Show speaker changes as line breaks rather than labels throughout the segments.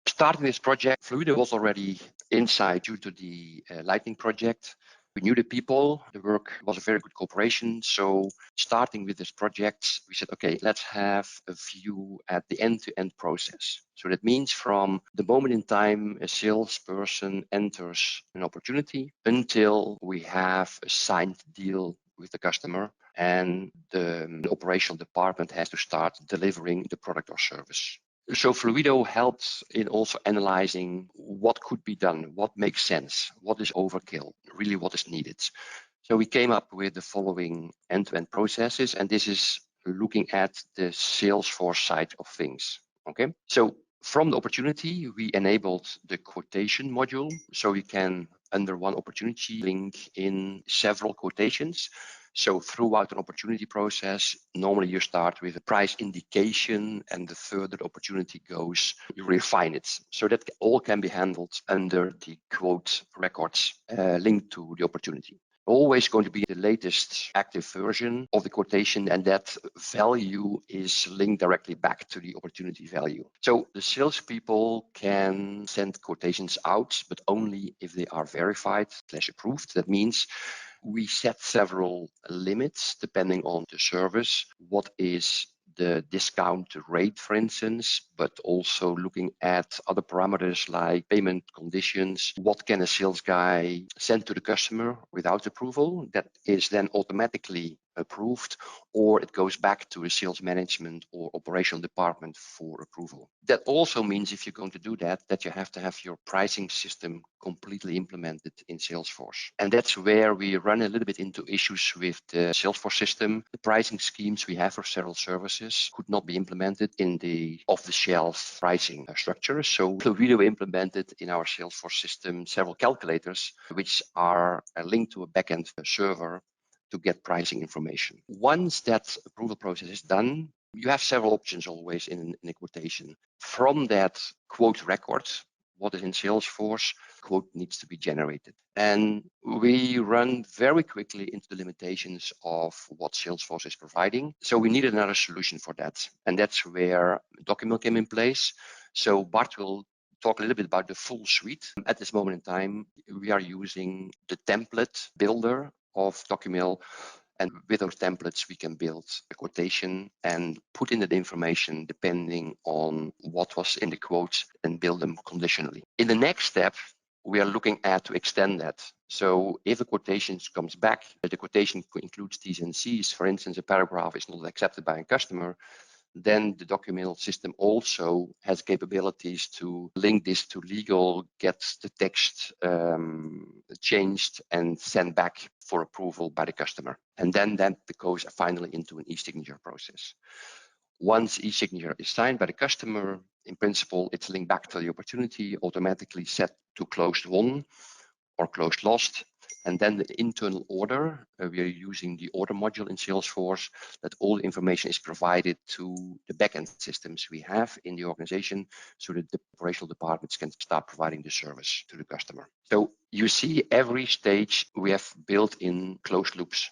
Starting this project, Fluido was already inside due to the Lightning project. We knew the people, the work was a very good cooperation. So starting with this project, we said, okay, let's have a view at the end-to-end process. So that means from the moment in time a salesperson enters an opportunity until we have a signed deal with the customer and the operational department has to start delivering the product or service. So Fluido helps in also analyzing what could be done, what makes sense, what is overkill, really what is needed. So we came up with the following end-to-end processes, and this is looking at the Salesforce side of things. Okay, so from the opportunity, we enabled the quotation module, so we can, under one opportunity, link in several quotations. So throughout an opportunity process, normally you start with a price indication, and the further the opportunity goes, you refine it. So that all can be handled under the quote records linked to the opportunity. Always going to be the latest active version of the quotation, and that value is linked directly back to the opportunity value. So the salespeople can send quotations out, but only if they are verified/approved. That means we set several limits depending on the service. What is the discount rate, for instance, but also looking at other parameters like payment conditions. What can a sales guy send to the customer without approval? That is then automatically approved, or it goes back to a sales management or operational department for approval. That also means if you're going to do that, that you have to have your pricing system completely implemented in Salesforce. And that's where we run a little bit into issues with the Salesforce system. The pricing schemes we have for several services could not be implemented in the off-the-shelf pricing structure. So we implemented in our Salesforce system several calculators, which are linked to a backend server to get pricing information. Once that approval process is done, you have several options always in a quotation. From that quote record, what is in Salesforce, quote needs to be generated. And we run very quickly into the limitations of what Salesforce is providing. So we needed another solution for that. And that's where Dennemeyer came in place. So Bart will talk a little bit about the full suite. At this moment in time, we are using the template builder of Dennemeyer, and with those templates we can build a quotation and put in the information depending on what was in the quote and build them conditionally. In the next step, we are looking at to extend that. So if a quotation comes back, the quotation includes T's and C's, for instance, a paragraph is not accepted by a customer, then the Dennemeyer system also has capabilities to link this to legal, get the text changed and sent back for approval by the customer. And then that goes finally into an e-signature process. Once e-signature is signed by the customer, in principle, it's linked back to the opportunity, automatically set to closed won or closed lost. And then the internal order, we are using the order module in Salesforce, that all the information is provided to the backend systems we have in the organization so that the operational departments can start providing the service to the customer. So you see every stage we have built in closed loops.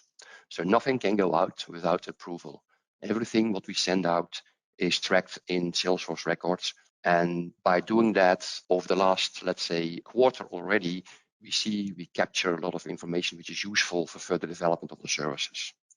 So nothing can go out without approval. Everything what we send out is tracked in Salesforce records. And by doing that over the last, let's say, quarter already, we capture a lot of information which is useful for further development of the services.